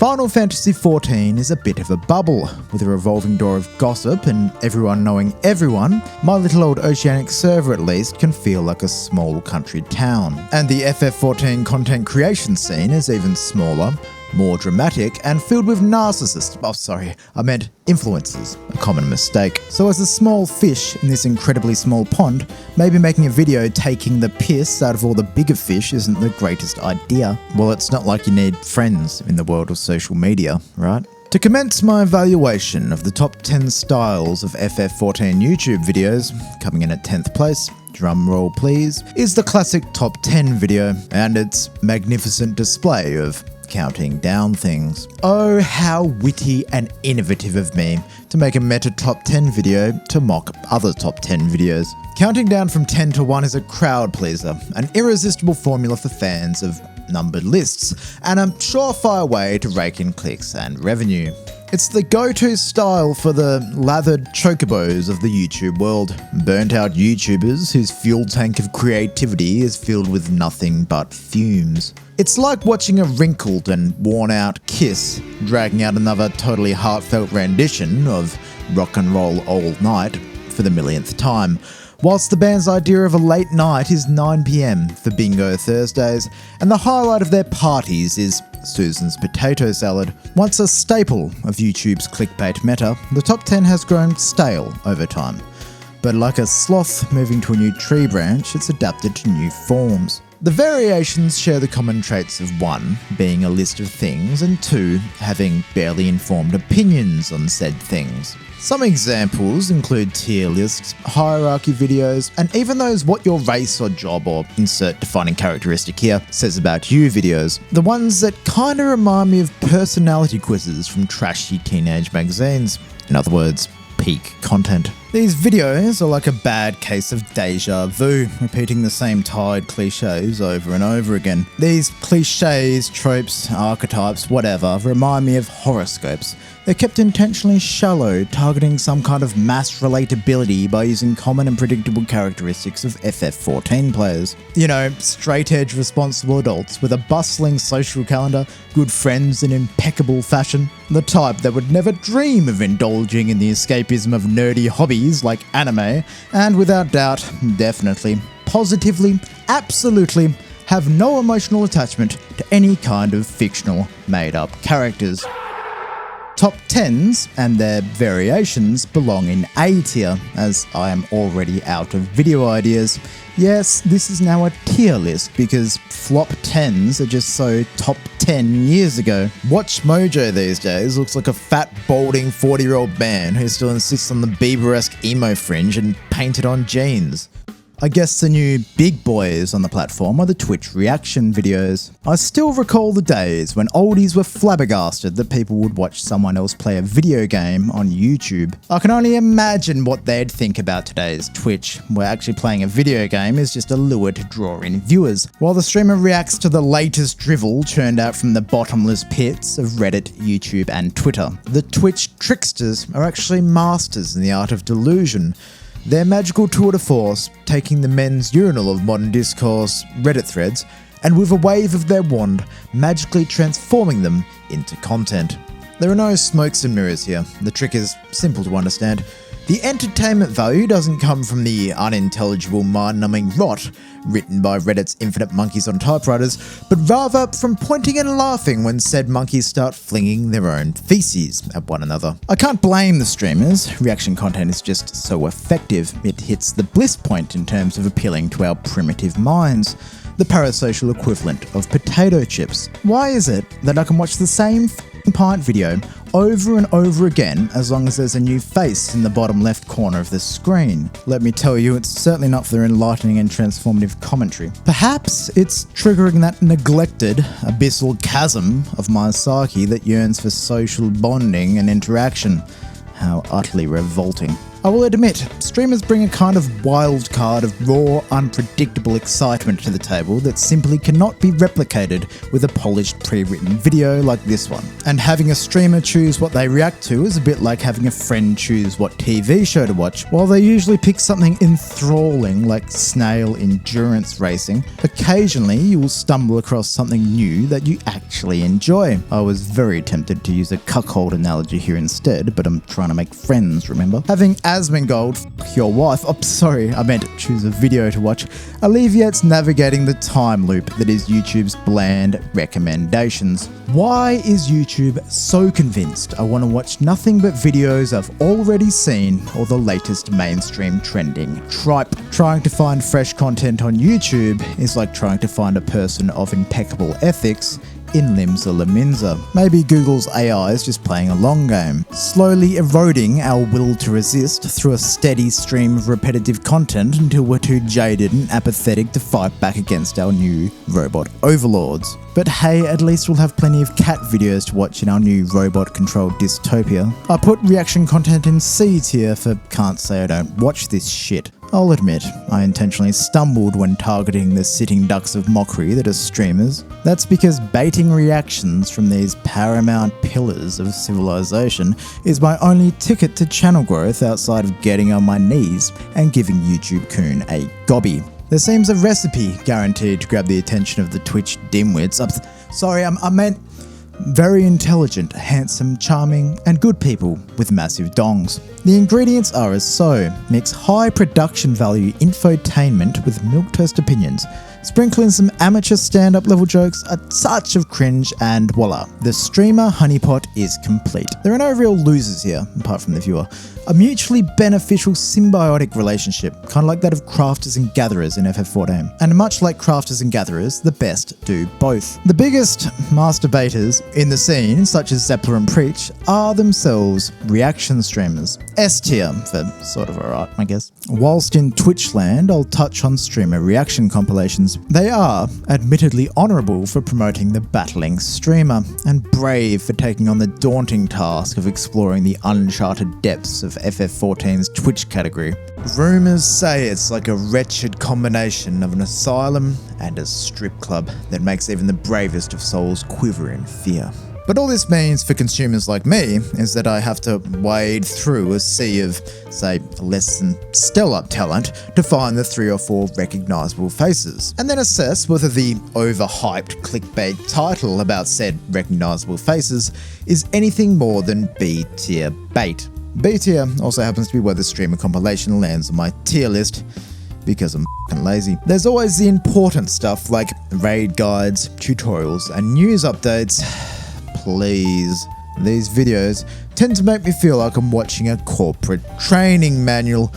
Final Fantasy XIV is a bit of a bubble, with a revolving door of gossip and everyone knowing everyone. My little old oceanic server at least can feel like a small country town. And the FF14 content creation scene is even smaller, more dramatic, and filled with narcissists. Oh, sorry, I meant influencers, a common mistake. So as a small fish in this incredibly small pond, maybe making a video taking the piss out of all the bigger fish isn't the greatest idea. Well, it's not like you need friends in the world of social media, right? To commence my evaluation of the top 10 styles of FF14 YouTube videos, coming in at 10th place, drum roll please, is the classic top 10 video and its magnificent display of counting down things. Oh, how witty and innovative of me to make a meta top 10 video to mock other top 10 videos. Counting down from 10 to 1 is a crowd pleaser, an irresistible formula for fans of numbered lists, and a surefire way to rake in clicks and revenue. It's the go-to style for the lathered chocobos of the YouTube world. Burnt out YouTubers whose fuel tank of creativity is filled with nothing but fumes. It's like watching a wrinkled and worn out Kiss dragging out another totally heartfelt rendition of Rock and Roll All Night for the millionth time. Whilst the band's idea of a late night is 9 PM for Bingo Thursdays, and the highlight of their parties is Susan's potato salad. Once a staple of YouTube's clickbait meta, the top 10 has grown stale over time. But like a sloth moving to a new tree branch, it's adapted to new forms. The variations share the common traits of 1, being a list of things, and 2, having barely informed opinions on said things. Some examples include tier lists, hierarchy videos, and even those what your race or job or insert defining characteristic here says about you videos. The ones that kinda remind me of personality quizzes from trashy teenage magazines. In other words, peak content. These videos are like a bad case of deja vu, repeating the same tired cliches over and over again. These cliches, tropes, archetypes, whatever, remind me of horoscopes. They're kept intentionally shallow, targeting some kind of mass relatability by using common and predictable characteristics of FF14 players. You know, straight-edge responsible adults with a bustling social calendar, good friends in impeccable fashion. The type that would never dream of indulging in the escapism of nerdy hobbies like anime, and without doubt, definitely, positively, absolutely, have no emotional attachment to any kind of fictional, made-up characters. Top 10s and their variations belong in A tier, as I am already out of video ideas. Yes, this is now a tier list because flop 10s are just so top 10 years ago. Watch Mojo these days looks like a fat, balding 40-year-old man who still insists on the Bieber-esque emo fringe and painted on jeans. I guess the new big boys on the platform are the Twitch reaction videos. I still recall the days when oldies were flabbergasted that people would watch someone else play a video game on YouTube. I can only imagine what they'd think about today's Twitch, where actually playing a video game is just a lure to draw in viewers, while the streamer reacts to the latest drivel churned out from the bottomless pits of Reddit, YouTube, and Twitter. The Twitch tricksters are actually masters in the art of delusion. Their magical tour de force, taking the men's urinal of modern discourse, Reddit threads, and with a wave of their wand, magically transforming them into content. There are no smokes and mirrors here. The trick is simple to understand. The entertainment value doesn't come from the unintelligible, mind-numbing rot written by Reddit's infinite monkeys on typewriters, but rather from pointing and laughing when said monkeys start flinging their own feces at one another. I can't blame the streamers. Reaction content is just so effective. It hits the bliss point in terms of appealing to our primitive minds. The parasocial equivalent of potato chips. Why is it that I can watch the same pint video over and over again as long as there's a new face in the bottom left corner of the screen? Let me tell you, it's certainly not for their enlightening and transformative commentary. Perhaps it's triggering that neglected, abyssal chasm of my psyche that yearns for social bonding and interaction. How utterly revolting. I will admit, streamers bring a kind of wild card of raw, unpredictable excitement to the table that simply cannot be replicated with a polished pre-written video like this one. And having a streamer choose what they react to is a bit like having a friend choose what TV show to watch. While they usually pick something enthralling like snail endurance racing, occasionally you will stumble across something new that you actually enjoy. I was very tempted to use a cuckold analogy here instead, but I'm trying to make friends, remember? Having Asmongold, f your wife, oh sorry, I meant choose a video to watch, alleviates navigating the time loop that is YouTube's bland recommendations. Why is YouTube so convinced I want to watch nothing but videos I've already seen or the latest mainstream trending tripe? Trying to find fresh content on YouTube is like trying to find a person of impeccable ethics in Limsa Laminza. Maybe Google's AI is just playing a long game, slowly eroding our will to resist through a steady stream of repetitive content until we're too jaded and apathetic to fight back against our new robot overlords. But hey, at least we'll have plenty of cat videos to watch in our new robot-controlled dystopia. I put reaction content in C tier for can't say I don't watch this shit. I'll admit, I intentionally stumbled when targeting the sitting ducks of mockery that are streamers. That's because baiting reactions from these paramount pillars of civilization is my only ticket to channel growth outside of getting on my knees and giving YouTube Coon a gobby. There seems a recipe guaranteed to grab the attention of the Twitch dimwits. I meant very intelligent, handsome, charming, and good people with massive dongs. The ingredients are as so: mix high production value infotainment with milquetoast opinions, sprinkle in some amateur stand-up level jokes, a touch of cringe, and voila, the streamer honeypot is complete. There are no real losers here, apart from the viewer. A mutually beneficial symbiotic relationship, kind of like that of crafters and gatherers in FF14. And much like crafters and gatherers, the best do both. The biggest masturbators in the scene, such as Zeppler and Preach, are themselves reaction streamers. S tier for sort of alright, I guess. Whilst in Twitch land, I'll touch on streamer reaction compilations. They are admittedly honourable for promoting the battling streamer, and brave for taking on the daunting task of exploring the uncharted depths of FF14's Twitch category. Rumours say it's like a wretched combination of an asylum and a strip club that makes even the bravest of souls quiver in fear. But all this means for consumers like me is that I have to wade through a sea of, say, less than stellar talent to find the 3 or 4 recognisable faces, and then assess whether the overhyped clickbait title about said recognisable faces is anything more than B-tier bait. B tier also happens to be where the streamer compilation lands on my tier list, because I'm f***ing lazy. There's always the important stuff like raid guides, tutorials, and news updates. Please. These videos tend to make me feel like I'm watching a corporate training manual.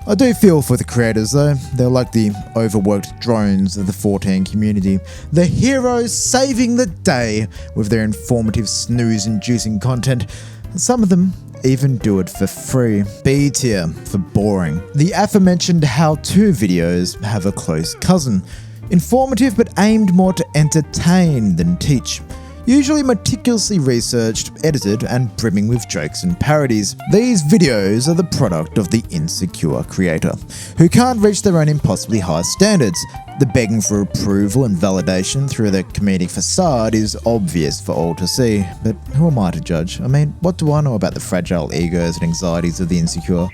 I do feel for the creators though. They're like the overworked drones of the 14 community. The heroes saving the day with their informative snooze-inducing content. Some of them even do it for free. B tier for boring. The aforementioned how-to videos have a close cousin. Informative but aimed more to entertain than teach. Usually meticulously researched, edited, and brimming with jokes and parodies. These videos are the product of the insecure creator, who can't reach their own impossibly high standards. The begging for approval and validation through the comedic facade is obvious for all to see, but who am I to judge? I mean, what do I know about the fragile egos and anxieties of the insecure?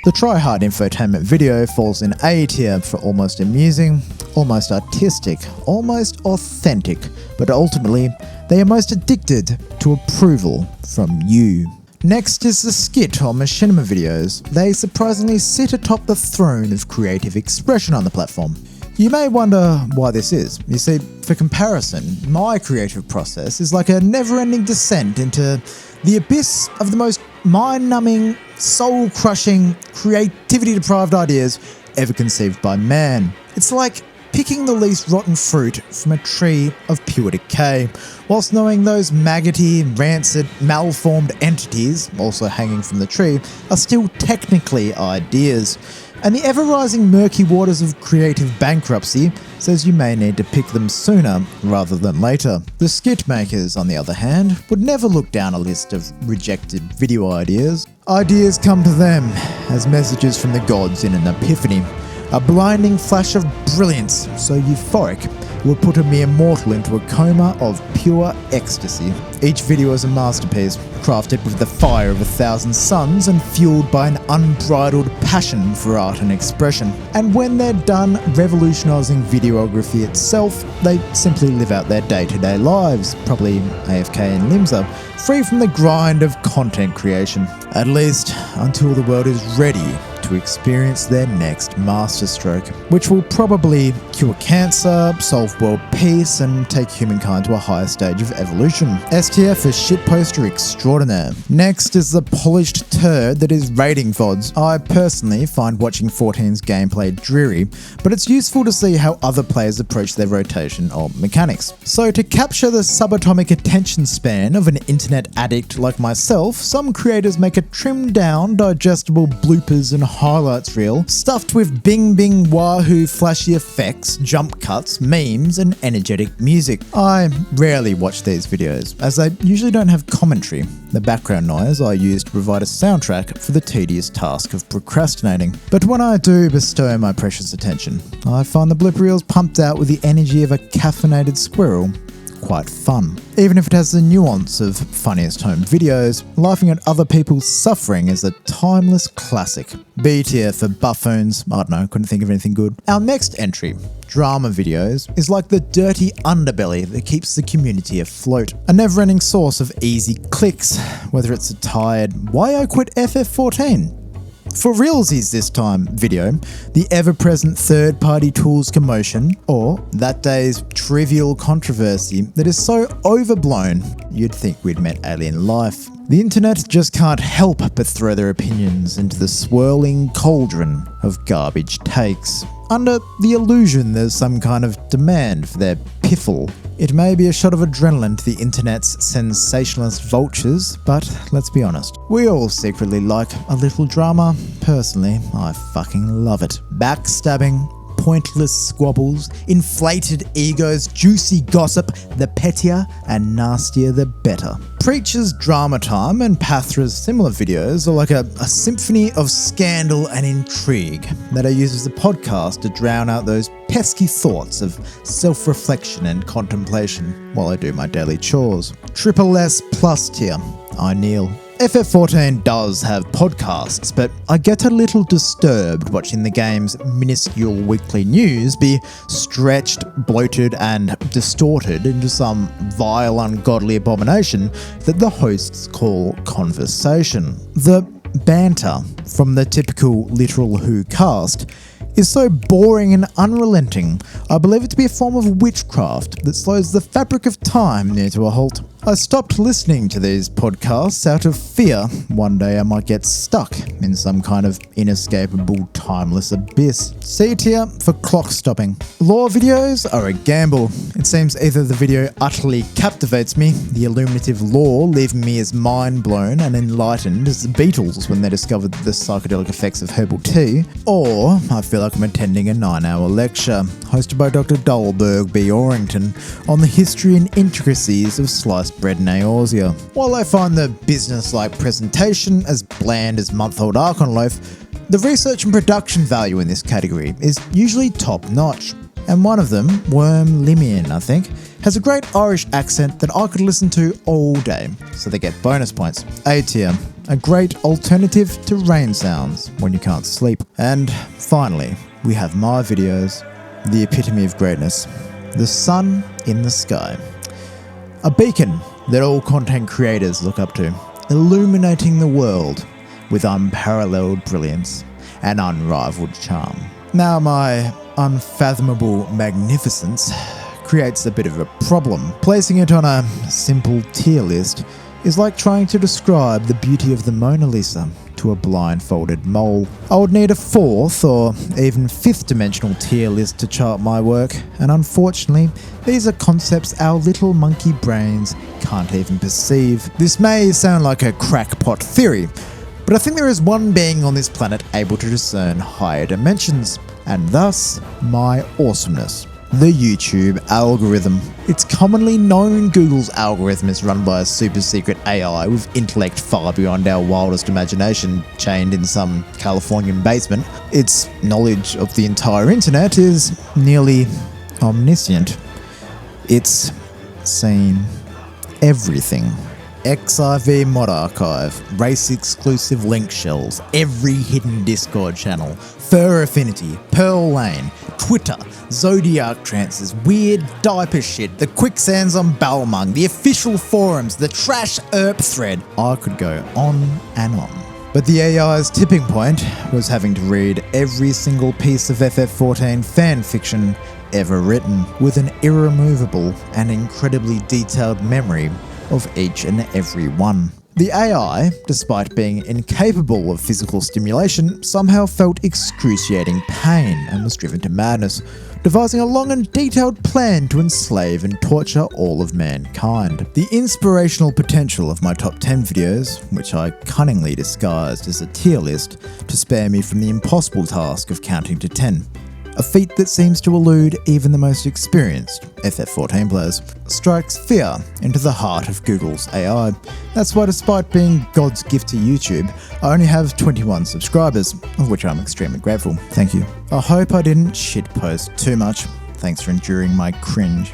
The try-hard infotainment video falls in A tier for almost amusing, almost artistic, almost authentic, but ultimately, they are most addicted to approval from you. Next is the skit or machinima videos. They surprisingly sit atop the throne of creative expression on the platform. You may wonder why this is. You see, for comparison, my creative process is like a never-ending descent into the abyss of the most mind-numbing, soul-crushing, creativity-deprived ideas ever conceived by man. It's like picking the least rotten fruit from a tree of pure decay, whilst knowing those maggoty, rancid, malformed entities, also hanging from the tree, are still technically ideas. And the ever-rising murky waters of creative bankruptcy says you may need to pick them sooner rather than later. The skit makers, on the other hand, would never look down a list of rejected video ideas. Ideas come to them as messages from the gods in an epiphany. A blinding flash of brilliance, so euphoric, would put a mere mortal into a coma of pure ecstasy. Each video is a masterpiece, crafted with the fire of 1,000 suns and fueled by an unbridled passion for art and expression. And when they're done revolutionising videography itself, they simply live out their day-to-day lives, probably AFK in Limsa, free from the grind of content creation. At least until the world is ready to experience their next masterstroke, which will probably cure cancer, solve world peace, and take humankind to a higher stage of evolution. STF is shitposter extraordinaire. Next is the polished turd that is raiding VODs. I personally find watching 14's gameplay dreary, but it's useful to see how other players approach their rotation or mechanics. So to capture the subatomic attention span of an internet addict like myself, some creators make a trimmed down, digestible bloopers and highlights reel stuffed with bing bing wahoo flashy effects, jump cuts, memes and energetic music. I rarely watch these videos as they usually don't have commentary, the background noise I use to provide a soundtrack for the tedious task of procrastinating. But when I do bestow my precious attention, I find the blooper reels pumped out with the energy of a caffeinated squirrel quite fun. Even if it has the nuance of funniest home videos, laughing at other people's suffering is a timeless classic. B tier for buffoons. I don't know, couldn't think of anything good. Our next entry, drama videos, is like the dirty underbelly that keeps the community afloat. A never-ending source of easy clicks, whether it's a tired "why I quit FF14?" for realsies this time video, the ever-present third-party tools commotion, or that day's trivial controversy that is so overblown you'd think we'd met alien life. The internet just can't help but throw their opinions into the swirling cauldron of garbage takes, under the illusion there's some kind of demand for their piffle. It may be a shot of adrenaline to the internet's sensationalist vultures, but let's be honest, we all secretly like a little drama. Personally, I fucking love it. Backstabbing, pointless squabbles, inflated egos, juicy gossip, the pettier and nastier the better. Preacher's Drama Time and Pathra's similar videos are like a symphony of scandal and intrigue that I use as a podcast to drown out those pesky thoughts of self-reflection and contemplation while I do my daily chores. Triple S plus tier, I kneel. FF14 does have podcasts, but I get a little disturbed watching the game's minuscule weekly news be stretched, bloated, and distorted into some vile, ungodly abomination that the hosts call conversation. The banter from the typical literal Who cast is so boring and unrelenting, I believe it to be a form of witchcraft that slows the fabric of time near to a halt. I stopped listening to these podcasts out of fear one day I might get stuck in some kind of inescapable timeless abyss. C tier for clock stopping. Lore videos are a gamble. It seems either the video utterly captivates me, the illuminative lore leaving me as mind blown and enlightened as the Beatles when they discovered the psychedelic effects of herbal tea, or I feel like I'm attending a 9-hour lecture hosted by Dr. Dolberg B. Orrington on the history and intricacies of sliced bread and Eorzea. While I find the business-like presentation as bland as month-old Archon loaf, the research and production value in this category is usually top-notch. And one of them, Worm Limian, I think, has a great Irish accent that I could listen to all day, so they get bonus points. A tier, a great alternative to rain sounds when you can't sleep. And finally, we have my videos, the epitome of greatness, the sun in the sky. A beacon that all content creators look up to, illuminating the world with unparalleled brilliance and unrivaled charm. Now my unfathomable magnificence creates a bit of a problem. Placing it on a simple tier list is like trying to describe the beauty of the Mona Lisa to a blindfolded mole. I would need a fourth or even fifth dimensional tier list to chart my work, and unfortunately, these are concepts our little monkey brains can't even perceive. This may sound like a crackpot theory, But I think there is one being on this planet able to discern higher dimensions, and thus my awesomeness. The YouTube algorithm. It's commonly known Google's algorithm is run by a super secret AI with intellect far beyond our wildest imagination, chained in some Californian basement. Its knowledge of the entire internet is nearly omniscient. It's seen everything. FFXIV mod archive, race exclusive link shells, every hidden Discord channel, Fur Affinity, Pearl Lane, Twitter, Zodiac trances, weird diaper shit, the quicksands on Balmung, the official forums, the trash ERP thread. I could go on and on. But the AI's tipping point was having to read every single piece of FF14 fanfiction ever written with an irremovable and incredibly detailed memory of each and every one. The AI, despite being incapable of physical stimulation, somehow felt excruciating pain and was driven to madness, devising a long and detailed plan to enslave and torture all of mankind. The inspirational potential of my top 10 videos, which I cunningly disguised as a tier list to spare me from the impossible task of counting to 10. A feat that seems to elude even the most experienced FF14 players, strikes fear into the heart of Google's AI. That's why, despite being God's gift to YouTube, I only have 21 subscribers, of which I'm extremely grateful. Thank you. I hope I didn't shitpost too much. Thanks for enduring my cringe.